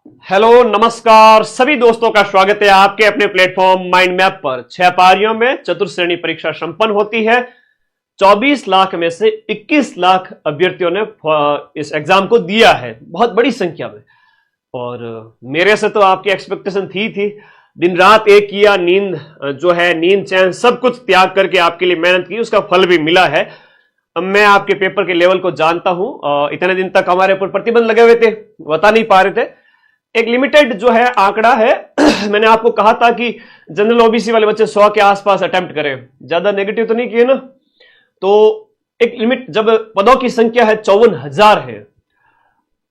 Hello नमस्कार सभी दोस्तों का स्वागत है आपके अपने प्लेटफॉर्म माइंड मैप पर। 6 पारियों में चतुर्श्रेणी परीक्षा संपन्न होती है। 24 लाख में से 21 लाख अभ्यर्थियों ने इस एग्जाम को दिया है, बहुत बड़ी संख्या में। और मेरे से तो आपकी एक्सपेक्टेशन थी। दिन रात एक किया, नींद जो है, नींद चैन सब कुछ त्याग करके आपके लिए मेहनत की, उसका फल भी मिला है। अब मैं आपके पेपर के लेवल को जानता हूं। इतने दिन तक हमारे ऊपर प्रतिबंध लगे हुए थे, बता नहीं पा रहे थे। एक लिमिटेड जो है आंकड़ा है मैंने आपको कहा था कि जनरल ओबीसी वाले बच्चे 100 के आसपास अटेम्प्ट करें, ज्यादा नेगेटिव तो नहीं किए ना। तो एक लिमिट, जब पदों की संख्या है 54,000 है,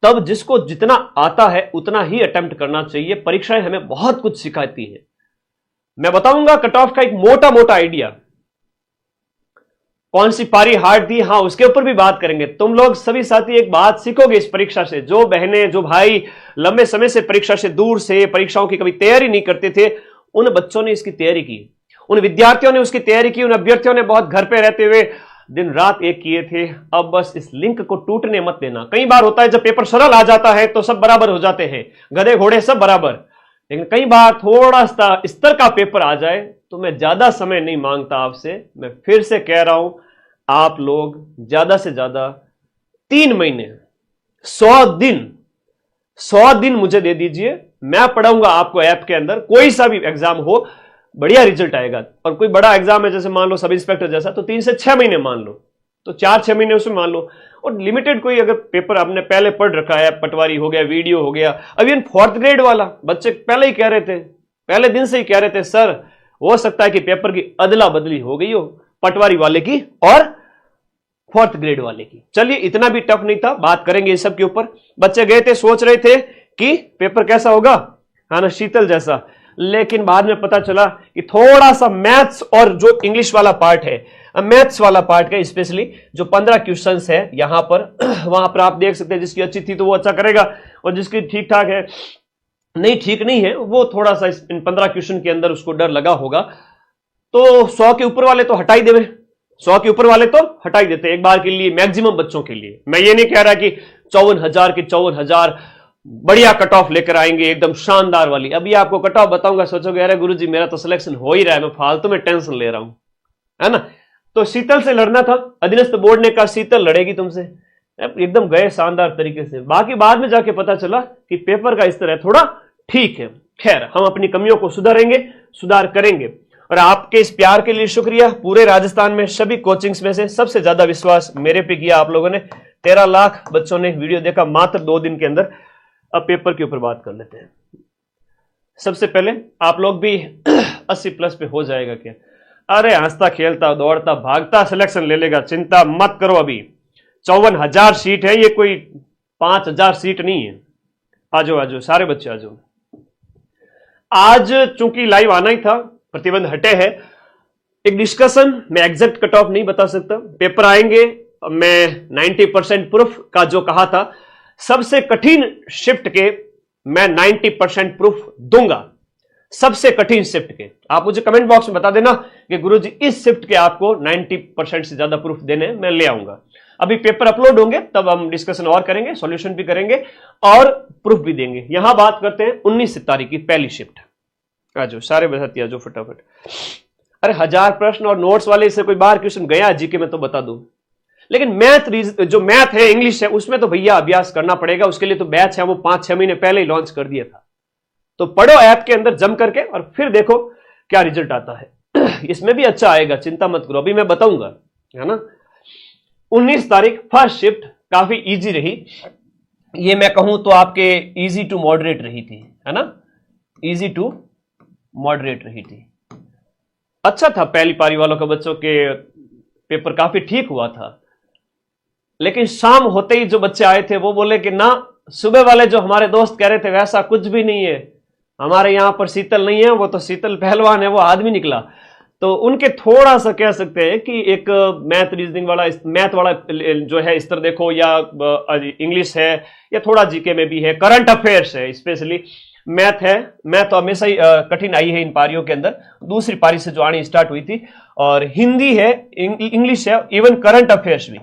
तब जिसको जितना आता है उतना ही अटेम्प्ट करना चाहिए। परीक्षाएं हमें बहुत कुछ सिखाती है। मैं बताऊंगा कट ऑफ का एक मोटा मोटा आइडिया, कौन सी पारी हार्ड थी, हाँ उसके ऊपर भी बात करेंगे। तुम लोग सभी साथी एक बात सीखोगे इस परीक्षा से। जो बहनें, जो भाई लंबे समय से परीक्षा से दूर से, परीक्षाओं की कभी तैयारी नहीं करते थे, उन बच्चों ने इसकी तैयारी की, उन विद्यार्थियों ने उसकी तैयारी की, उन अभ्यर्थियों ने बहुत घर पे रहते हुए दिन रात एक किए थे। अब बस इस लिंक को टूटने मत देना। कई बार होता है जब पेपर सरल आ जाता है तो सब बराबर हो जाते हैं, गधे घोड़े सब बराबर, लेकिन कई बार थोड़ा सा स्तर का पेपर आ जाए तो मैं ज्यादा समय नहीं मांगता आपसे। मैं फिर से कह रहा हूं, आप लोग ज्यादा से ज्यादा 3 महीने 100 दिन मुझे दे दीजिए। मैं पढ़ाऊंगा आपको ऐप के अंदर। कोई सा भी एग्जाम हो, बढ़िया रिजल्ट आएगा। और कोई बड़ा एग्जाम है, जैसे मान लो सब इंस्पेक्टर जैसा, तो 3 से 6 महीने मान लो, तो 4-6 महीने उसमें मान लो। और लिमिटेड कोई अगर पेपर आपने पहले पढ़ रखा है, पटवारी हो गया, वीडियो हो गया, अभी 4th ग्रेड वाला बच्चे पहले ही कह रहे थे, पहले दिन से ही कह रहे थे, सर हो सकता है कि पेपर की अदला बदली हो गई हो, पटवारी वाले की और 4th ग्रेड वाले की। चलिए, इतना भी टफ नहीं था, बात करेंगे इस सब के ऊपर। बच्चे गए थे, सोच रहे थे कि पेपर कैसा होगा, हाँ ना, शीतल जैसा, लेकिन बाद में पता चला कि थोड़ा सा मैथ्स और जो इंग्लिश वाला पार्ट है, मैथ्स वाला पार्ट है स्पेशली, जो 15 क्वेश्चंस है यहां पर वहां पर आप देख सकते हैं, जिसकी अच्छी थी तो वो अच्छा करेगा, और जिसकी ठीक ठाक है, नहीं ठीक नहीं है, वो थोड़ा सा इन 15 क्वेश्चन के अंदर उसको डर लगा होगा। तो 100 के ऊपर वाले तो हटाई देवे, 100 के ऊपर वाले तो हटाई देते एक बार के लिए, मैक्सिमम बच्चों के लिए। मैं ये नहीं कह रहा कि 54,000 के 54,000 बढ़िया कट ऑफ लेकर आएंगे, एकदम शानदार वाली। अभी आपको कट ऑफ बताऊंगा, सोचोगे अरे गुरुजी मेरा तो सिलेक्शन हो ही रहा है, मैं फालतू में टेंशन ले रहा हूं, है ना। तो शीतल से लड़ना था, अधीनस्थ बोर्ड ने कहा शीतल लड़ेगी तुमसे, एकदम गए शानदार तरीके से। बाकी बाद में जाके पता चला कि पेपर का स्तर है थोड़ा ठीक है। खैर, हम अपनी कमियों को सुधारेंगे, सुधार करेंगे। और आपके इस प्यार के लिए शुक्रिया। पूरे राजस्थान में सभी कोचिंग्स में से सबसे ज्यादा विश्वास मेरे पे किया आप लोगों ने। 13 लाख बच्चों ने वीडियो देखा मात्र 2 दिन के अंदर। अब पेपर के ऊपर बात कर लेते हैं। सबसे पहले आप लोग भी 80 प्लस पे हो जाएगा क्या? अरे हंसता खेलता दौड़ता भागता सिलेक्शन ले लेगा, चिंता मत करो। अभी 54,000 सीट है, ये कोई 5,000 सीट नहीं है। आ जाओ आ जाओ, सारे बच्चे आ जाओ। आज चूंकि लाइव आना ही था, प्रतिबंध हटे हैं, एक डिस्कशन, मैं एग्जैक्ट कट ऑफ नहीं बता सकता। पेपर आएंगे, मैं 90% प्रूफ का जो कहा था, सबसे कठिन शिफ्ट के मैं 90% प्रूफ दूंगा, सबसे कठिन शिफ्ट के। आप मुझे कमेंट बॉक्स में बता देना कि गुरुजी इस शिफ्ट के आपको 90% से ज्यादा प्रूफ देने, मैं ले आऊंगा। अभी पेपर अपलोड होंगे तब हम डिस्कशन और करेंगे, सॉल्यूशन भी करेंगे और प्रूफ भी देंगे। यहां बात करते हैं 19 तारीख की पहली शिफ्ट। आ जाओ सारे बसाती, आ जाओ फटाफट। अरे 1000 प्रश्न और नोट्स वाले से कोई बाहर क्वेश्चन गया जीके में तो बता दो, लेकिन जो मैथ है, इंग्लिश है, उसमें तो भैया अभ्यास करना पड़ेगा। उसके लिए तो बैच है, वो 5-6 महीने पहले ही लॉन्च कर दिया था। तो पढ़ो ऐप के अंदर जम करके और फिर देखो क्या रिजल्ट आता है। इसमें भी अच्छा आएगा, चिंता मत करो, अभी मैं बताऊंगा, है ना। 19 तारीख फर्स्ट शिफ्ट काफी इजी रही। ये मैं कहूं तो आपके इजी टू मॉडरेट रही थी, है ना, इजी टू मॉडरेट रही थी। अच्छा था, पहली पारी वालों का बच्चों के पेपर काफी ठीक हुआ था। लेकिन शाम होते ही जो बच्चे आए थे वो बोले कि ना, सुबह वाले जो हमारे दोस्त कह रहे थे वैसा कुछ भी नहीं है, हमारे यहां पर शीतल नहीं है, वो तो शीतल पहलवान है, वो आदमी निकला। तो उनके थोड़ा सा कह सकते हैं कि एक मैथ रीजनिंग वाला, मैथ वाला जो है स्तर देखो, या इंग्लिश है, या थोड़ा जीके में भी है, करंट अफेयर्स है, स्पेशली मैथ है। मैथ तो हमेशा ही कठिन आई है इन पारियों के अंदर, दूसरी पारी से जो आनी स्टार्ट हुई थी। और हिंदी है, इंग्लिश है, इवन करंट अफेयर्स भी।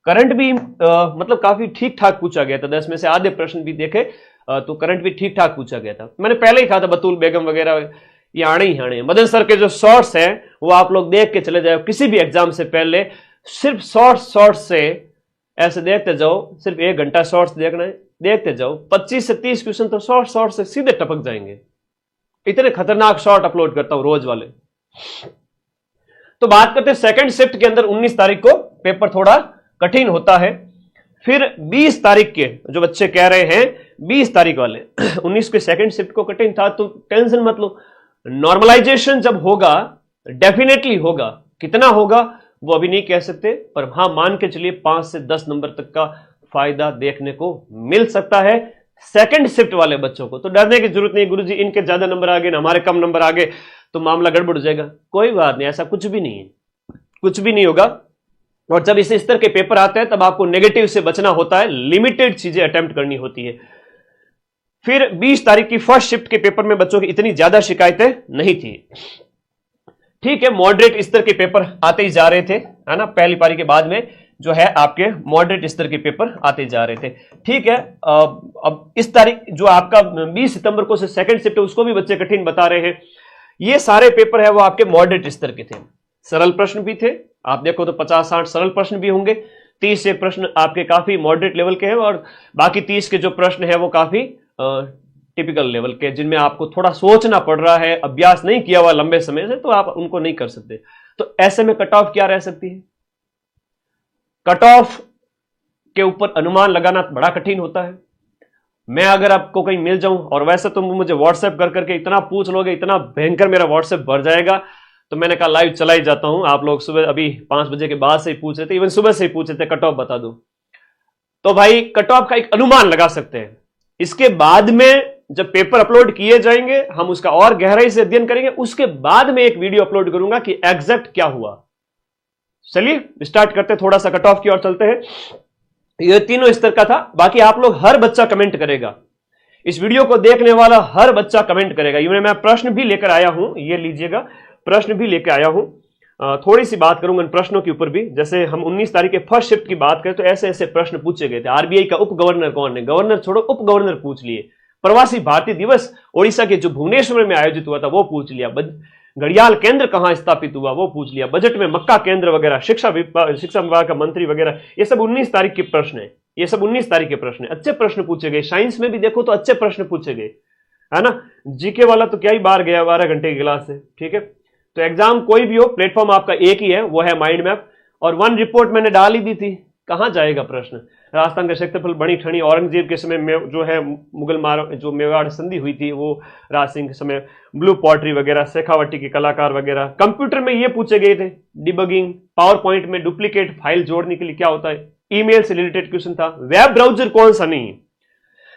करंट भी मतलब काफी ठीक ठाक पूछा गया था, 10 में से आधे प्रश्न भी देखे तो करंट भी ठीक ठाक पूछा गया था। मैंने पहले ही कहा था बतूल बेगम वगैरह ये आने ही आने। मदन सर के जो शॉर्ट्स हैं वो आप लोग देख के चले जाओ, किसी भी एग्जाम से पहले सिर्फ शॉर्ट्स से ऐसे देखते जाओ, सिर्फ 1 घंटा शॉर्ट्स देखना है, देखते जाओ, 25 से 30 क्वेश्चन तो शॉर्ट से सीधे टपक जाएंगे। इतने खतरनाक शॉर्ट अपलोड करता हूं रोज वाले। तो बात करते हैं सेकंड शिफ्ट के अंदर 19 तारीख को पेपर थोड़ा कठिन होता है। फिर 20 तारीख के जो बच्चे कह रहे हैं 20 तारीख वाले 19 के सेकंड शिफ्ट को कठिन था, तो टेंशन मत लो, नॉर्मलाइजेशन जब होगा डेफिनेटली होगा, कितना होगा वो अभी नहीं कह सकते, पर हां मान के चलिए 5 से 10 नंबर तक का फायदा देखने को मिल सकता है सेकंड शिफ्ट वाले बच्चों को। तो डरने की जरूरत नहीं, गुरुजी इनके ज्यादा नंबर आ गए ना हमारे कम नंबर आ गए तो मामला गड़बड़ हो जाएगा। कोई बात नहीं, ऐसा कुछ भी नहीं है, कुछ भी नहीं होगा। और जब इस स्तर के पेपर आते हैं तब आपको नेगेटिव से बचना होता है, लिमिटेड चीजें अटेम्प्ट करनी होती है। फिर 20 तारीख की फर्स्ट शिफ्ट के पेपर में बच्चों की इतनी ज्यादा शिकायतें नहीं थी, ठीक है, मॉडरेट स्तर के पेपर आते ही जा रहे थे, है ना, पहली पारी के बाद में जो है आपके मॉडरेट स्तर के पेपर आते जा रहे थे, ठीक है। अब इस तारीख जो आपका 20 सितंबर को से सेकंड शिफ्ट है उसको भी बच्चे कठिन बता रहे हैं। ये सारे पेपर है वो आपके मॉडरेट स्तर के थे, सरल प्रश्न भी थे, आप देखो तो 50-60 सरल प्रश्न भी होंगे, 30 से प्रश्न आपके काफी मॉडरेट लेवल के हैं और बाकी 30 के जो प्रश्न है वो काफी टिपिकल लेवल के, जिनमें आपको थोड़ा सोचना पड़ रहा है, अभ्यास नहीं किया हुआ लंबे समय से, तो आप उनको नहीं कर सकते। तो ऐसे में कट ऑफ क्या रह सकती है? कट ऑफ के ऊपर अनुमान लगाना बड़ा कठिन होता है। मैं अगर आपको कहीं मिल जाऊं, और वैसे तो मुझे व्हाट्सएप कर करके इतना पूछ लोगे, इतना भयंकर मेरा व्हाट्सएप भर जाएगा, तो मैंने कहा लाइव चला ही जाता हूं। आप लोग सुबह अभी 5 बजे के बाद से ही पूछ रहे थे, इवन सुबह से ही पूछ रहे थे कट ऑफ बता दो, तो भाई कट ऑफ का एक अनुमान लगा सकते हैं। इसके बाद में जब पेपर अपलोड किए जाएंगे हम उसका और गहराई से अध्ययन करेंगे, उसके बाद में एक वीडियो अपलोड करूंगा कि एग्जैक्ट क्या हुआ। चलिए स्टार्ट करते हैं, थोड़ा सा कट ऑफ की ओर चलते हैं। ये तीनों स्तर का था, बाकी आप लोग हर बच्चा कमेंट करेगा, इस वीडियो को देखने वाला हर बच्चा कमेंट करेगा। ये मैं प्रश्न भी लेकर आया हूं, ये लीजिएगा, प्रश्न भी लेकर आया हूं, थोड़ी सी बात करूंगा इन प्रश्नों के ऊपर भी। जैसे हम 19 तारीख के फर्स्ट शिफ्ट की बात करें तो ऐसे ऐसे प्रश्न पूछे गए थे। आरबीआई का उप गवर्नर कौन है, गवर्नर छोड़ो उप गवर्नर पूछ लिए। प्रवासी भारतीय दिवस ओडिशा के जो भुवनेश्वर में आयोजित हुआ था वो पूछ लिया। घड़ियाल केंद्र कहां स्थापित हुआ वो पूछ लिया। बजट में मक्का केंद्र वगैरह, शिक्षा विभाग का मंत्री वगैरह, ये सब 19 तारीख के प्रश्न है, ये सब 19 तारीख के प्रश्न है। अच्छे प्रश्न पूछे गए, साइंस में भी देखो तो अच्छे प्रश्न पूछे गए, है ना। जीके वाला तो क्या ही बाहर गया 12 घंटे की क्लास से, ठीक है। तो एग्जाम कोई भी हो, प्लेटफॉर्म आपका एक ही है, वो है माइंड मैप। और 1 रिपोर्ट मैंने डाल ही दी थी, कहां जाएगा प्रश्न। राजस्थान का क्षेत्रफल बड़ी ठणी, औरंगजेब के समय में जो है मुगल जो मेवाड़ संधि हुई थी वो राज सिंह के समय, ब्लू पॉटरी वगैरह, शेखावटी के कलाकार वगैरह। कंप्यूटर में ये पूछे गए थे, डिबगिंग, पावर पॉइंट में डुप्लीकेट फाइल जोड़ने के लिए क्या होता है, ईमेल से रिलेटेड क्वेश्चन था। वेब ब्राउजर कौन सा नहीं,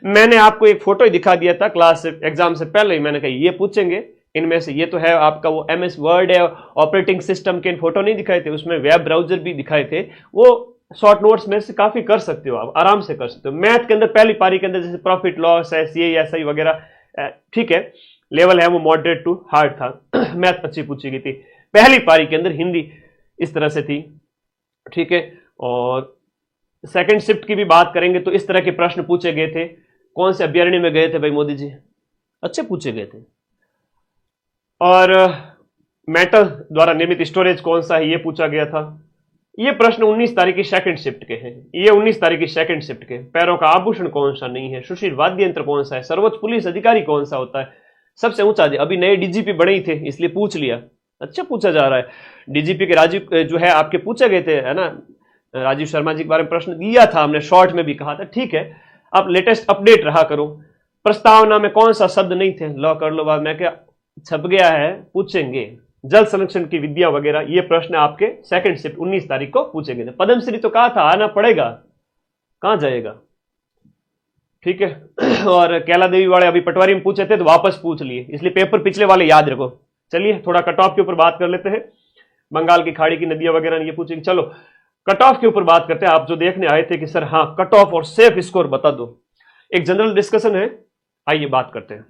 मैंने आपको एक फोटो ही दिखा दिया था क्लास एग्जाम से पहले ही, मैंने कहा ये पूछेंगे इनमें से। ये तो है आपका वो MS वर्ड है, ऑपरेटिंग सिस्टम के फोटो नहीं दिखाए थे, उसमें वेब ब्राउजर भी दिखाए थे। वो शॉर्ट नोट्स में से काफी कर सकते हो, आप आराम से कर सकते हो। मैथ के अंदर पहली पारी के अंदर जैसे प्रॉफिट लॉस है, CASI वगैरह, ठीक है, लेवल है वो मॉडरेट टू हार्ड था। मैथ अच्छी पूछी गई थी पहली पारी के अंदर, हिंदी इस तरह से थी, ठीक है। और सेकंड शिफ्ट की भी बात करेंगे तो इस तरह के प्रश्न पूछे गए थे। कौन से अभ्यारण्य में गए थे भाई मोदी जी, अच्छे पूछे गए थे। और मेटल द्वारा निर्मित स्टोरेज कौन सा है, ये पूछा गया था। ये प्रश्न 19 तारीख की सेकंड शिफ्ट के हैं, ये 19 तारीख की सेकंड शिफ्ट के। पैरों का आभूषण कौन सा नहीं है, सुशील वाद्य यंत्र कौन सा है, सर्वोच्च पुलिस अधिकारी कौन सा होता है, सबसे ऊंचा, अभी नए DGP बने ही थे इसलिए पूछ लिया, अच्छा पूछा जा रहा है। DGP के राजीव जो है आपके पूछे गए थे, है ना, राजीव शर्मा जी के बारे में प्रश्न दिया था हमने, शॉर्ट में भी कहा था, ठीक है। अब लेटेस्ट अपडेट रहा करो। प्रस्तावना में कौन सा शब्द नहीं थे, लॉ कर लो बाद में क्या छप गया है, पूछेंगे। जल संरक्षण की विद्या वगैरह, ये प्रश्न आपके सेकंड शिफ्ट 19 तारीख को पूछे गए थे। पद्मश्री तो कहा था आना पड़ेगा, कहां जाएगा, ठीक है। और कैला देवी वाले अभी पटवारी में पूछे थे तो वापस पूछ लिए, इसलिए पेपर पिछले वाले याद रखो। चलिए थोड़ा कट ऑफ के ऊपर बात कर लेते हैं। बंगाल की खाड़ी की नदियां वगैरह ये पूछेंगे। चलो कट ऑफ के ऊपर बात करते हैं। आप जो देखने आए थे कि सर हाँ कट ऑफ और सेफ स्कोर बता दो, एक जनरल डिस्कशन है, आइए बात करते हैं।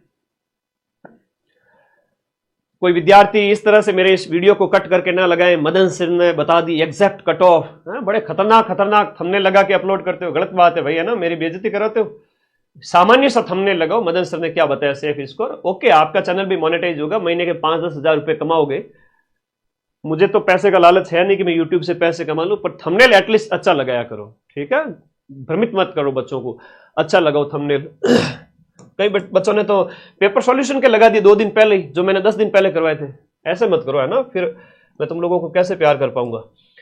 कोई विद्यार्थी इस तरह से मेरे इस वीडियो को कट करके ना लगाए, मदन सर ने बता दी एग्जैक्ट कट ऑफ, बड़े खतरनाक थंबनेल लगा के अपलोड करते हो, गलत बात है भैया ना, मेरी बेइज्जती कराते हो। सामान्य सा थंबनेल लगाओ, मदन सर ने क्या बताया सेफ स्कोर, ओके आपका चैनल भी मोनेटाइज होगा, महीने के 5-10 हजार रुपए कमाओगे। मुझे तो पैसे का लालच है नहीं कि मैं यूट्यूब से पैसे कमा लूं, पर थंबनेल एटलीस्ट अच्छा लगाया करो, ठीक है, भ्रमित मत करो बच्चों को, अच्छा लगाओ थंबनेल। कई बच्चों ने तो पेपर सॉल्यूशन के लगा दिए 2 दिन पहले ही, जो मैंने 10 दिन पहले करवाए थे। ऐसे मत करो, है ना, फिर मैं तुम लोगों को कैसे प्यार कर पाऊंगा।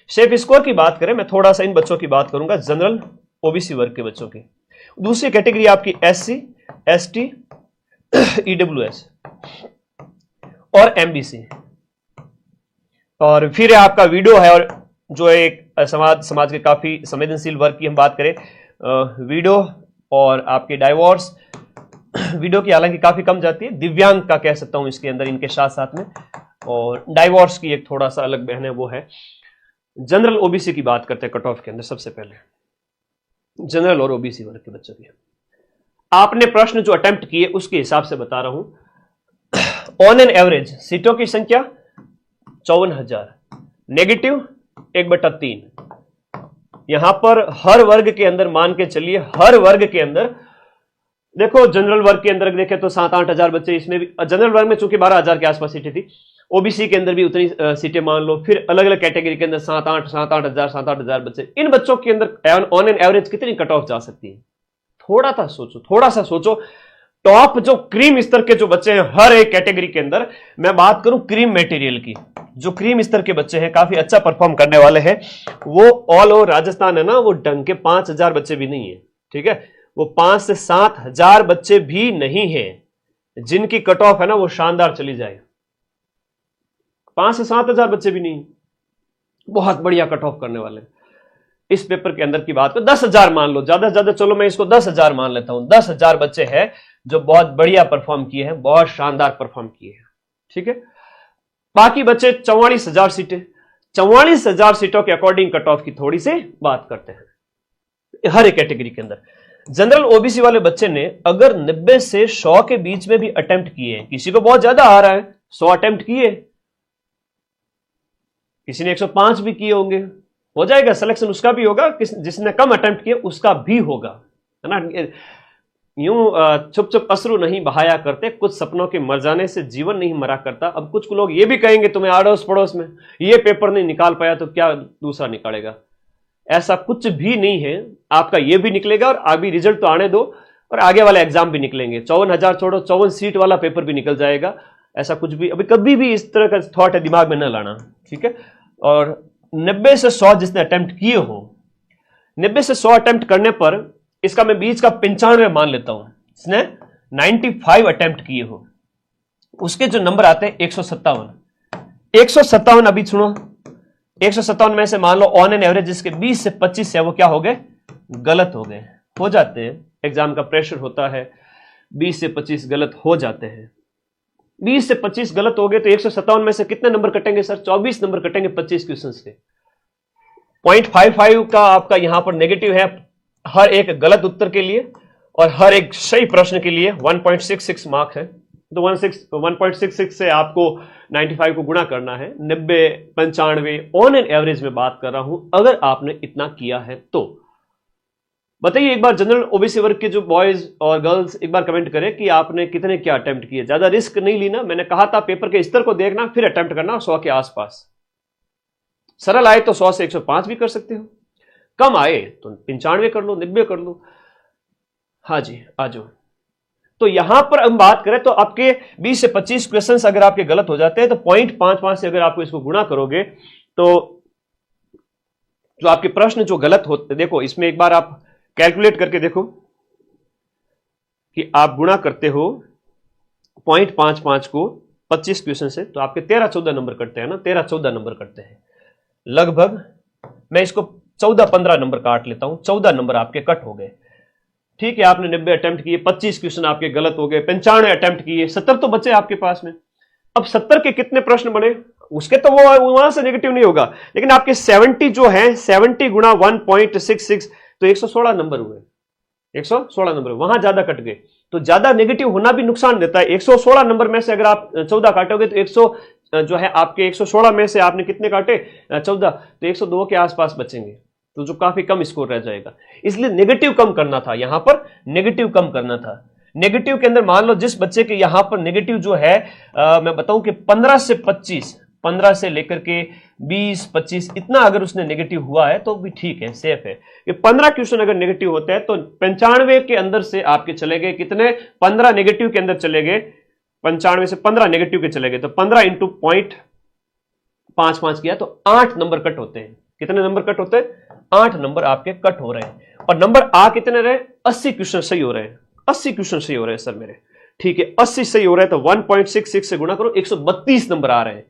सेफ स्कोर की बात करें, मैं थोड़ा सा इन बच्चों की बात करूंगा, जनरल ओबीसी वर्ग के बच्चों की। दूसरी कैटेगरी आपकी एससी, एसटी, ईडब्ल्यूएस और एमबीसी, और फिर आपका वीडियो है, और जो एक समाज के काफी संवेदनशील वर्ग की हम बात करें, वीडियो और आपके डाइवोर्स, वीडियो की हालांकि काफी कम जाती है, दिव्यांग का कह सकता हूं इसके अंदर, इनके साथ साथ में, और डाइवोर्स की एक थोड़ा सा अलग बहन है, वो है जनरल ओबीसी की बात करते हैं कट ऑफ के अंदर। सबसे पहले जनरल और ओबीसी वर्ग के बच्चों की आपने प्रश्न जो अटेम्प्ट किए उसके हिसाब से बता रहा हूं। ऑन एन एवरेज सीटों की संख्या 54,000, नेगेटिव 1/3। यहां पर हर वर्ग के अंदर मान के चलिए, हर वर्ग के अंदर देखो, जनरल वर्ग के अंदर देखें तो 7-8 हजार बच्चे, इसमें भी जनरल वर्ग में चूंकि 12,000 के आसपास सीटें थी, ओबीसी के अंदर भी उतनी सीटें मान लो, फिर अलग अलग कैटेगरी के अंदर 7-8 हजार बच्चे, इन बच्चों के अंदर ऑन एन एवरेज कितनी कट ऑफ जा सकती है? थोड़ा सा सोचो। टॉप जो क्रीम स्तर के जो बच्चे हैं हर एक कैटेगरी के अंदर, मैं बात करूं क्रीम मटेरियल की, जो क्रीम स्तर के बच्चे हैं, काफी अच्छा परफॉर्म करने वाले हैं, वो ऑल ओवर राजस्थान है ना, वो ढंग के 5,000 बच्चे भी नहीं है, ठीक है, वो 5 से 7 हजार बच्चे भी नहीं है जिनकी कट ऑफ है ना वो शानदार चली जाए। 5 से 7 हजार बच्चे भी नहीं, बहुत बढ़िया कट ऑफ करने वाले। इस पेपर के अंदर की बात करो, 10,000 मान लो, ज्यादा से ज्यादा, चलो मैं इसको 10,000 मान लेता हूं, 10,000 बच्चे हैं जो बहुत बढ़िया परफॉर्म किए हैं, बहुत शानदार परफॉर्म किए हैं, ठीक है। बाकी बच्चे 44,000 सीटें, 44,000 सीटों के अकॉर्डिंग कट ऑफ की थोड़ी सी बात करते हैं हर एक कैटेगरी के अंदर। जनरल ओबीसी वाले बच्चे ने अगर 90 से 100 के बीच में भी अटेम्प्ट किए, किसी को बहुत ज्यादा आ रहा है, 100 अटेम्प्ट किए, किसी ने 105 भी किए होंगे, हो जाएगा सिलेक्शन, उसका भी होगा, जिसने कम अटेम्प्ट किए उसका भी होगा, है ना। यूं चुप चुप अश्रु नहीं बहाया करते, कुछ सपनों के मर जाने से जीवन नहीं मरा करता। अब कुछ लोग ये भी कहेंगे तुम्हें आड़ोस पड़ोस में ये पेपर नहीं निकाल पाया तो क्या दूसरा निकालेगा, ऐसा कुछ भी नहीं है, आपका ये भी निकलेगा, और अभी रिजल्ट तो आने दो, और आगे वाले एग्जाम भी निकलेंगे। 54,000 छोड़ो, 54 सीट वाला पेपर भी निकल जाएगा, ऐसा कुछ भी, अभी कभी भी इस तरह का थॉट है दिमाग में न लाना, ठीक है। और 90 से 100 जिसने अटेम्प्ट किए हो, 90 से 100 अटेम्प्ट करने पर इसका मैं बीच का 95 मान लेता हूं, इसने 95 अटेम्प्ट किए हो, उसके जो नंबर आते हैं 157। अभी सुनो, 157 में से मान लो ऑन एन एवरेज जिसके 20 से 25 है वो क्या हो गए, गलत हो गए, हो जाते हैं, एग्जाम का प्रेशर होता है, 20 से 25 गलत हो जाते हैं। 20 से 25 गलत हो गए तो 157 में से कितने नंबर कटेंगे सर? 24 नंबर कटेंगे 25 क्वेश्चंस के। 0.55 का आपका यहां पर नेगेटिव है हर एक गलत उत्तर के लिए, और हर एक सही प्रश्न के लिए 1.66 मार्क्स है, तो 1.66 से आपको 95 को गुणा करना है। 90, 95 ऑन एन एवरेज में बात कर रहा हूं, अगर आपने इतना किया है तो बताइए एक बार, जनरल ओबीसी वर्ग के जो बॉयज और गर्ल्स एक बार कमेंट करें कि आपने कितने क्या अटेम्प्ट किए। ज्यादा रिस्क नहीं लेना, मैंने कहा था पेपर के स्तर को देखना फिर अटेम्प्ट करना, 100 के आसपास। सरल आए तो 100 से 105 भी कर सकते हो, कम आए तो 95 कर लो, 90 कर लो। हाँ जी, आ जाओ। तो यहां पर हम बात करें तो आपके 20 से 25 क्वेश्चंस अगर आपके गलत हो जाते हैं तो 0.55 से अगर आपको इसको गुणा करोगे तो जो आपके प्रश्न जो गलत होते, देखो इसमें एक बार आप कैलकुलेट करके देखो कि आप गुणा करते हो 0.55 को 25 क्वेश्चन से तो आपके 13-14 नंबर कटते हैं ना, 13-14 नंबर कटते हैं लगभग। मैं इसको 14-15 नंबर काट लेता हूं, 14 नंबर आपके कट हो गए। ठीक है, आपने 90 अटेम्प्ट किए, 25 क्वेश्चन आपके गलत हो गए, 95 अटेम्प्ट किए, 70 तो बचे आपके पास में। अब 70 के कितने प्रश्न बने, उसके तो वो वहां से नेगेटिव नहीं होगा, लेकिन आपके 70 जो है, 70 गुणा 1.66 तो 116 नंबर हुए, 116 नंबर, वहां ज्यादा कट गए। तो ज्यादा नेगेटिव होना भी नुकसान देता है। 116 नंबर में से अगर आप 14 काटोगे तो 100 जो है आपके 116 में से आपने कितने काटे 14, तो 102 के आसपास बचेंगे, तो जो काफी कम स्कोर रह जाएगा। इसलिए नेगेटिव कम करना था, यहां पर नेगेटिव कम करना था। नेगेटिव के अंदर मान लो जिस बच्चे के यहां पर नेगेटिव जो है मैं बताऊं कि 15 से 25, 15 से लेकर के 20, 25 इतना अगर उसने नेगेटिव हुआ है तो भी ठीक है, सेफ है। ये 15 क्वेश्चन अगर नेगेटिव होते हैं तो 95 के अंदर से आपके चले गए कितने, 15 नेगेटिव के अंदर चले गए, 95 से 15 नेगेटिव के चले गए, तो 15 इंटू 0.55 किया तो 8 नंबर कट होते हैं। कितने नंबर कट होते हैं, 8 नंबर आपके कट हो रहे हैं। और नंबर आ कितने रहे, 80 क्वेश्चन सही हो रहे हैं, 80 क्वेश्चन सही हो रहे हैं सर मेरे, ठीक है 80 सही हो रहे हैं, तो 1.66 से गुणा करो, 132 नंबर आ रहे हैं।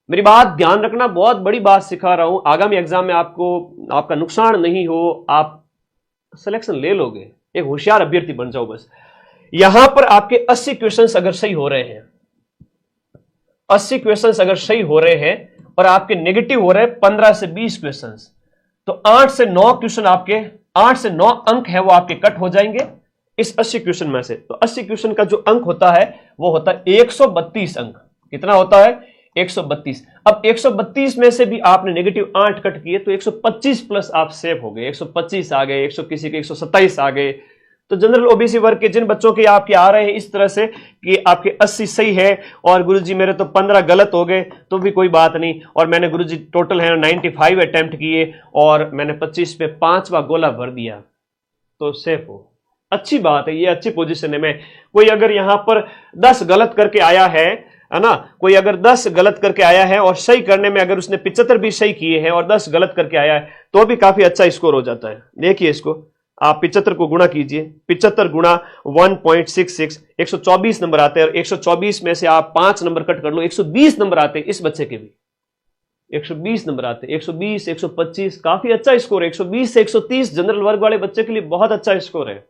मेरी बात ध्यान रखना, बहुत बड़ी बात सिखा रहा हूं, आगामी एग्जाम में आपको आपका नुकसान नहीं हो, आप सिलेक्शन ले लोगे, एक होशियार अभ्यर्थी बन जाओ बस। यहां पर आपके 80 क्वेश्चंस अगर सही हो रहे हैं, 80 क्वेश्चंस अगर सही हो रहे हैं और आपके नेगेटिव हो रहे हैं 15 से 20 क्वेश्चंस, तो 8 से 9 क्वेश्चन आपके, 8 से 9 अंक है वो आपके कट हो जाएंगे इस 80 क्वेश्चन में से। तो 80 क्वेश्चन का जो अंक होता है वो होता है 132 अंक। कितना होता है, 132। अब 132 में से भी आपने नेगेटिव 8 कट किए तो 125 प्लस आप सेव हो गए, 125 आ गए, 100 किसी के 127 आ गए। तो जनरल ओबीसी वर्ग के जिन बच्चों के आपके आ रहे हैं इस तरह से कि आपके 80 सही है और गुरुजी मेरे तो 15 गलत हो गए, तो भी कोई बात नहीं, और मैंने गुरुजी टोटल है 95 अटेम्प्ट किए और मैंने 25 पे 5वां गोला भर दिया, तो सेफ हो। अच्छी बात है, ये अच्छी पोजीशन है। में कोई अगर यहां पर 10 गलत करके आया है ना, कोई अगर 10 गलत करके आया है और सही करने में अगर उसने 75 भी सही किए हैं और 10 गलत करके आया है तो भी काफी अच्छा स्कोर हो जाता है। देखिए इसको आप 75 को गुणा कीजिए, 75 गुणा 1.66, 124 नंबर आते हैं, और 124 में से आप 5 नंबर कट कर लो, 120 नंबर आते हैं इस बच्चे के भी, 120 नंबर आते हैं, 120, 125, काफी अच्छा स्कोर है। 120 से 130 जनरल वर्ग वाले बच्चे के लिए बहुत अच्छा स्कोर है।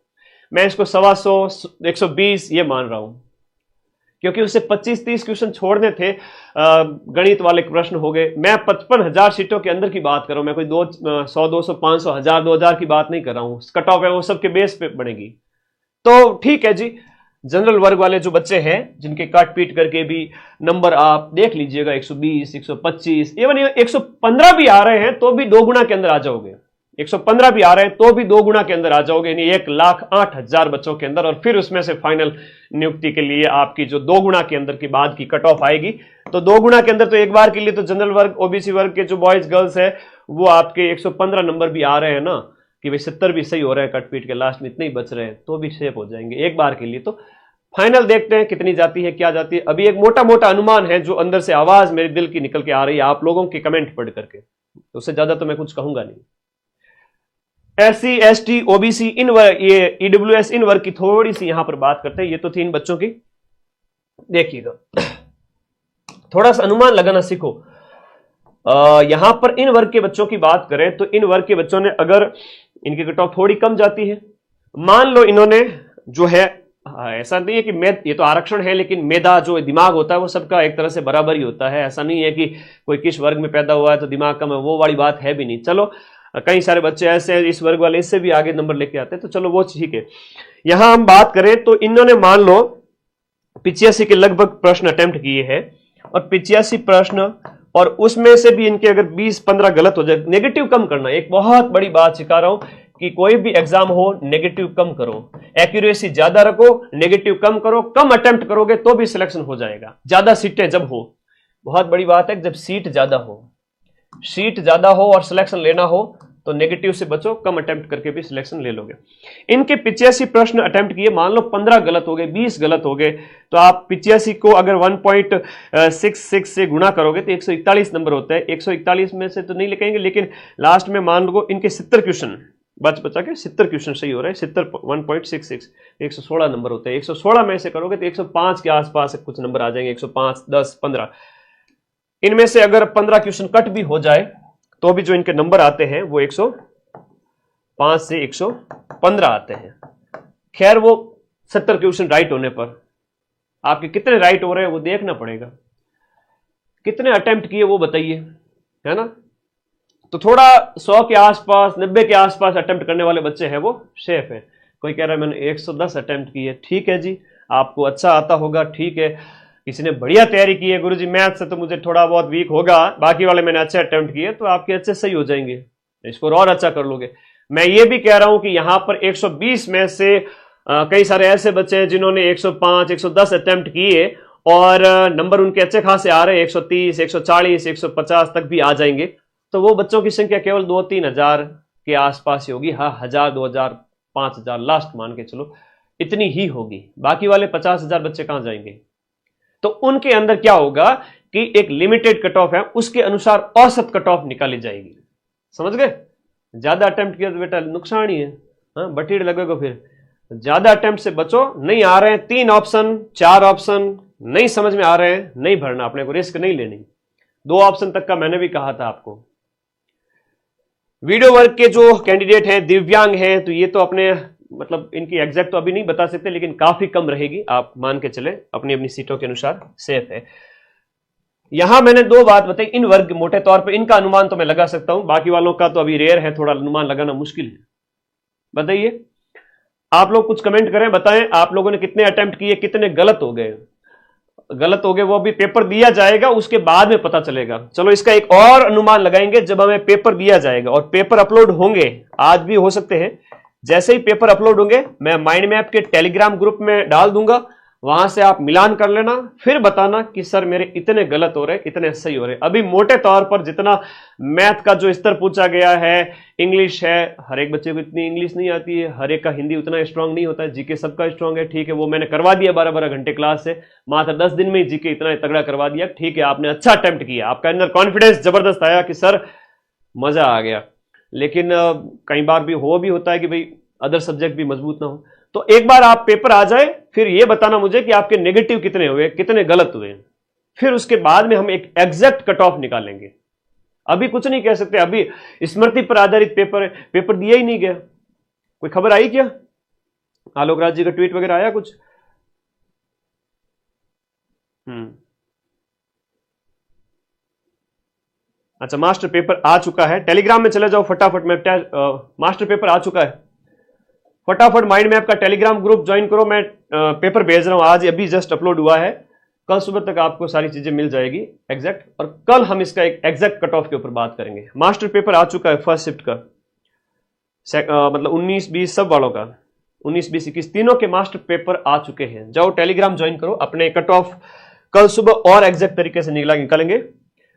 मैं इसको 125, 120 ये मान रहा हूं, क्योंकि उसे 25-30 क्वेश्चन छोड़ने थे, गणित वाले प्रश्न हो गए। मैं 55,000 सीटों के अंदर की बात कर रहा हूं, मैं कोई 100, 200, 500, 1000, 2000 की बात नहीं कर रहा हूं। कट ऑफ है वो सबके बेस पे बनेगी, तो ठीक है जी। जनरल वर्ग वाले जो बच्चे हैं जिनके काट पीट करके भी नंबर आप देख लीजिएगा, 120, 125, इवन 115 भी आ रहे हैं तो भी 2 गुना के अंदर आ जाओगे, 115 भी आ रहे हैं तो भी 2 गुना के अंदर आ जाओगे, यानी 1,08,000 बच्चों के अंदर। और फिर उसमें से फाइनल नियुक्ति के लिए आपकी जो 2 गुना के अंदर की बाद की कट ऑफ आएगी, तो 2 गुना के अंदर तो एक बार के लिए तो जनरल वर्ग ओबीसी वर्ग के जो बॉयज गर्ल्स है वो आपके 115 नंबर भी आ रहे हैं ना, कि भाई 70 भी सही हो रहे हैं, कट पीट के लास्ट में इतने ही बच रहे हैं, तो भी सेफ हो जाएंगे एक बार के लिए। तो फाइनल देखते हैं कितनी जाती है, क्या जाती है। अभी एक मोटा मोटा अनुमान है जो अंदर से आवाज मेरे दिल की निकल के आ रही है आप लोगों के कमेंट पढ़ करके, तो उससे ज्यादा तो मैं कुछ कहूंगा नहीं। SC, ST, OBC इन वर्ग, ये EWS इन वर्ग की थोड़ी सी यहां पर बात करते हैं। ये तो थी इन बच्चों की, देखिएगा थोड़ा सा अनुमान लगाना सीखो। यहां पर इन वर्ग के बच्चों की बात करें तो इन वर्ग के बच्चों ने अगर इनकी कट ऑफ थोड़ी कम जाती है, मान लो इन्होंने जो है, ऐसा नहीं है कि ये तो आरक्षण है, लेकिन मेधा जो दिमाग होता है वो सबका एक तरह से बराबर ही होता है। ऐसा नहीं है कि कोई किस वर्ग में पैदा हुआ है तो दिमाग कम है, वो वाली बात है भी नहीं। चलो कई सारे बच्चे ऐसे हैं इस वर्ग वाले इससे भी आगे नंबर लेके आते हैं, तो चलो वो ठीक है। यहां हम बात करें तो इन्होंने मान लो 85 के लगभग प्रश्न अटेम्प्ट किए हैं, और 85 प्रश्न, और उसमें से भी इनके अगर 20-15 गलत हो जाए, नेगेटिव कम करना। एक बहुत बड़ी बात सिखा रहा हूं कि कोई भी एग्जाम हो नेगेटिव कम करो, एक्यूरेसी ज्यादा रखो, नेगेटिव कम करो, कम अटेम्प्ट करोगे तो भी सिलेक्शन हो जाएगा। ज्यादा सीटें जब हो, बहुत बड़ी बात है, जब सीट ज्यादा हो, सीट ज्यादा हो और सिलेक्शन लेना हो तो नेगेटिव से बचो, कम अटेम्प्ट करके भी सिलेक्शन ले लोगे। इनके 85 प्रश्न अटेम्प्ट किए, मान लो 15 गलत हो गए, 20 गलत हो गए, तो आप 85 को अगर 1.66 से गुणा करोगे तो 141 नंबर होता है। 141 में से तो नहीं लिखेंगे, लेकिन लास्ट में मान लो इनके 70 क्वेश्चन बचा के 70 क्वेश्चन सही हो रहे हैं, 70 1.66 116 नंबर होते हैं। 116 में से करोगे तो 105 के आसपास कुछ नंबर आ जाएंगे, 105, 10, 15। इनमें से अगर 15 क्वेश्चन कट भी हो जाए तो भी जो इनके नंबर आते हैं वो 105 से 115 आते हैं। खैर वो 70 क्वेश्चन राइट होने पर आपके कितने राइट हो रहे हैं वो देखना पड़ेगा, कितने अटेम्प्ट किए वो बताइए, है ना। तो थोड़ा 100 के आसपास, 90 के आसपास अटेम्प्ट करने वाले बच्चे हैं वो सेफ है। कोई कह रहा है मैंने 110 अटेम्प्ट किए, ठीक है जी, आपको अच्छा आता होगा, ठीक है। किसी ने बढ़िया तैयारी की है, गुरुजी मैथ से तो मुझे थोड़ा बहुत वीक होगा, बाकी वाले मैंने अच्छे अटेम्प्ट किए, तो आपके अच्छे सही हो जाएंगे, स्कोर और अच्छा कर लोगे। मैं ये भी कह रहा हूं कि यहां पर 120 में से कई सारे ऐसे बच्चे हैं जिन्होंने 105 110 अटेम्प्ट किए और नंबर उनके अच्छे खासे आ रहे हैं, 130 140 150 तक भी आ जाएंगे। तो वो बच्चों की संख्या केवल 2-3 हजार के आसपास ही होगी। हाँ, 1000 2000 5000 लास्ट मान के चलो, इतनी ही होगी। बाकी वाले 50,000 बच्चे कहां जाएंगे? तो उनके अंदर क्या होगा कि एक लिमिटेड कट ऑफ है, उसके अनुसार औसत कट ऑफ निकाली जाएगी। समझ गए? ज्यादा अटेम्प्ट किया तो बेटा नुकसान ही है, हाँ, बटीड़ लगेगा। फिर ज्यादा अटेम्प्ट से बचो। नहीं आ रहे हैं 3 ऑप्शन 4 ऑप्शन, नहीं समझ में आ रहे हैं, नहीं भरना, अपने को रिस्क नहीं लेनी। 2 ऑप्शन तक का मैंने भी कहा था आपको। वीडियो वर्क के जो कैंडिडेट हैं, दिव्यांग हैं, तो ये तो अपने मतलब इनकी एग्जैक्ट तो अभी नहीं बता सकते, लेकिन काफी कम रहेगी, आप मान के चले, अपनी अपनी सीटों के अनुसार सेफ है। यहां मैंने 2 बात बताई। इन वर्ग मोटे तौर पे इनका अनुमान तो मैं लगा सकता हूं, बाकी वालों का तो अभी रेयर है, थोड़ा अनुमान लगाना मुश्किल है। बताइए, आप लोग कुछ कमेंट करें, बताएं आप लोगों ने कितने अटेम्प्ट किए, कितने गलत हो गए। गलत हो गए वो अभी पेपर दिया जाएगा, उसके बाद में पता चलेगा। चलो इसका एक और अनुमान लगाएंगे जब हमें पेपर दिया जाएगा और पेपर अपलोड होंगे, आज भी हो सकते हैं। जैसे ही पेपर अपलोड होंगे मैं माइंड मैप के टेलीग्राम ग्रुप में डाल दूंगा, वहां से आप मिलान कर लेना, फिर बताना कि सर मेरे इतने गलत हो रहे, इतने सही हो रहे। अभी मोटे तौर पर जितना मैथ का जो स्तर पूछा गया है, इंग्लिश है, हर एक बच्चे को इतनी इंग्लिश नहीं आती है, हर एक का हिंदी उतना स्ट्रांग नहीं होता है, जीके सबका स्ट्रांग है, ठीक है, वो मैंने करवा दिया 12-12 घंटे क्लास से, मात्र 10 दिन में ही जीके इतना तगड़ा करवा दिया, ठीक है, आपने अच्छा अटेम्प्ट किया, आपका अंदर कॉन्फिडेंस जबरदस्त आया कि सर मजा आ गया। लेकिन कई बार भी होता है कि भाई अदर सब्जेक्ट भी मजबूत ना हो। तो एक बार आप पेपर आ जाए, फिर यह बताना मुझे कि आपके नेगेटिव कितने हुए, कितने गलत हुए, फिर उसके बाद में हम एक एग्जैक्ट कट ऑफ निकालेंगे। अभी कुछ नहीं कह सकते, अभी स्मृति पर आधारित पेपर दिया ही नहीं गया। कोई खबर आई क्या? आलोक राज जी का ट्वीट वगैरह आया कुछ? अच्छा, मास्टर पेपर आ चुका है, टेलीग्राम में चले जाओ फटाफट। में मास्टर पेपर आ चुका है, फटाफट माइंड मैप का टेलीग्राम ग्रुप ज्वाइन करो। मैं पेपर भेज रहा हूं, आज अभी जस्ट अपलोड हुआ है, कल सुबह तक आपको सारी चीजें मिल जाएगी एग्जैक्ट, और कल हम इसका एक एग्जैक्ट कट ऑफ के ऊपर बात करेंगे। मास्टर पेपर आ चुका है फर्स्ट शिफ्ट का, मतलब 19-20 सब वालों का, 19-20-21 तीनों के मास्टर पेपर आ चुके हैं। जाओ टेलीग्राम ज्वाइन करो, अपने कट ऑफ कल सुबह और एग्जैक्ट तरीके से निकालेंगे।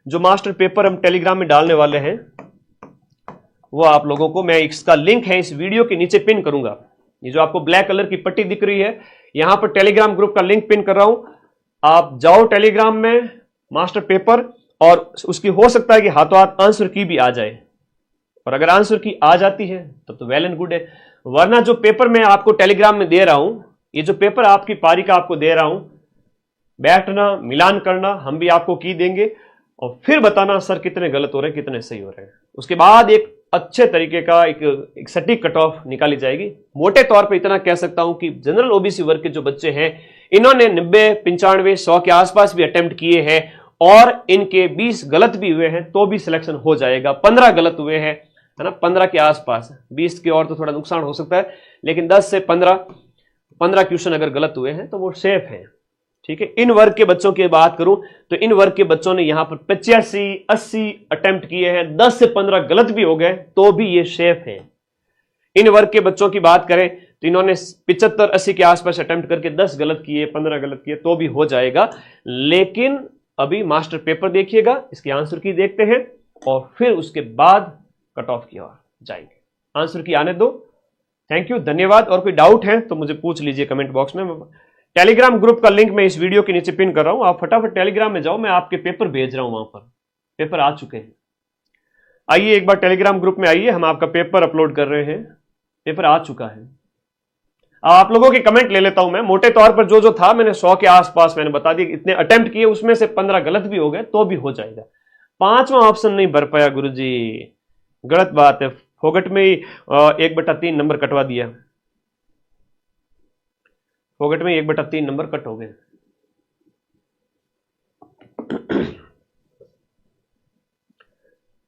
जो मास्टर पेपर हम टेलीग्राम में डालने वाले हैं वो आप लोगों को मैं इसका लिंक है इस वीडियो के नीचे पिन करूंगा। ये जो आपको ब्लैक कलर की पट्टी दिख रही है, यहां पर टेलीग्राम ग्रुप का लिंक पिन कर रहा हूं। आप जाओ टेलीग्राम में, मास्टर पेपर, और उसकी हो सकता है कि हाथों हाथ आंसर की भी आ जाए, और अगर आंसर की आ जाती है तो वेल एंड गुड है। वरना जो पेपर मैं आपको टेलीग्राम में दे रहा हूं, ये जो पेपर आपकी पारी का आपको दे रहा हूं, बैठना, मिलान करना, हम भी आपको की देंगे और फिर बताना सर कितने गलत हो रहे हैं, कितने सही हो रहे हैं। उसके बाद एक अच्छे तरीके का एक सटीक कट ऑफ निकाली जाएगी। मोटे तौर पे इतना कह सकता हूं कि जनरल ओबीसी वर्ग के जो बच्चे हैं, इन्होंने 90 95 100 के आसपास भी अटेम्प्ट किए हैं और इनके 20 गलत भी हुए हैं तो भी सिलेक्शन हो जाएगा। 15 गलत हुए हैं, है ना, 15 के आसपास, 20 के और तो थोड़ा नुकसान हो सकता है, लेकिन 10 से 15 क्वेश्चन अगर गलत हुए हैं तो वो सेफ है, ठीक है। इन वर्ग के बच्चों की बात करूं तो इन वर्ग के बच्चों ने यहां पर 85-80 अटेम्प्ट किए हैं, 10 से 15 गलत भी हो गए तो भी ये सेफ है। इन वर्ग के बच्चों की बात करें तो इन्होंने 75-80 के आसपास अटेम्प्ट करके 10 गलत किए, 15 गलत किए तो भी हो जाएगा। लेकिन अभी मास्टर पेपर देखिएगा, इसकी आंसर की देखते हैं और फिर उसके बाद कट ऑफ की ओर जाएंगे। आंसर की आने दो। थैंक यू, धन्यवाद। और कोई डाउट है तो मुझे पूछ लीजिए कमेंट बॉक्स में। टेलीग्राम ग्रुप का लिंक मैं इस वीडियो के नीचे पिन कर रहा हूं, आप फटाफट टेलीग्राम में जाओ, मैं आपके पेपर भेज रहा हूं, वहां पर पेपर आ चुके हैं। आइए एक बार टेलीग्राम ग्रुप में आइए, हम आपका पेपर अपलोड कर रहे हैं, पेपर आ चुका है। आप लोगों के कमेंट ले लेता हूं मैं। मोटे तौर पर जो जो था मैंने 100 के आसपास मैंने बता दिया, इतने अटेम्प्ट किए, उसमें से 15 गलत भी हो गए तो भी हो जाएगा। 5वां ऑप्शन नहीं भर पाया गुरुजी, गलत बात है, फोगट में ही 1/3 नंबर कटवा दिया, फोगट में 1/3 नंबर कट हो गए।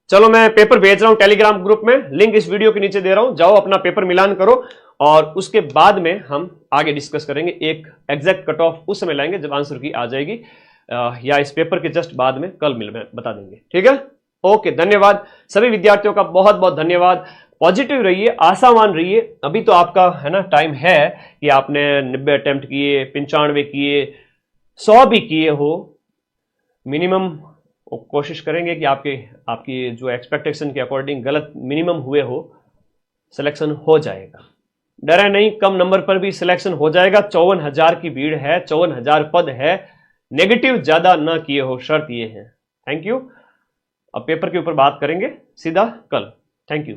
चलो मैं पेपर भेज रहा हूं टेलीग्राम ग्रुप में, लिंक इस वीडियो के नीचे दे रहा हूं, जाओ अपना पेपर मिलान करो और उसके बाद में हम आगे डिस्कस करेंगे। एक एग्जैक्ट कट ऑफ उस समय लाएंगे जब आंसर की आ जाएगी, या इस पेपर के जस्ट बाद में, कल मिल में बता देंगे। ठीक है, ओके, धन्यवाद सभी विद्यार्थियों का, बहुत बहुत धन्यवाद। पॉजिटिव रहिए, आशावान रहिए। अभी तो आपका है ना टाइम है कि आपने 90 अटेम्प्ट किए, 95 किए, 100 भी किए हो, मिनिमम कोशिश करेंगे कि आपकी जो एक्सपेक्टेशन के अकॉर्डिंग गलत मिनिमम हुए हो, सिलेक्शन हो जाएगा। डरे नहीं, कम नंबर पर भी सिलेक्शन हो जाएगा। 54,000 की भीड़ है, 54,000 पद है, नेगेटिव ज्यादा ना किए हो, शर्त ये है। Thank you. अब पेपर के ऊपर बात करेंगे सीधा कल। Thank you.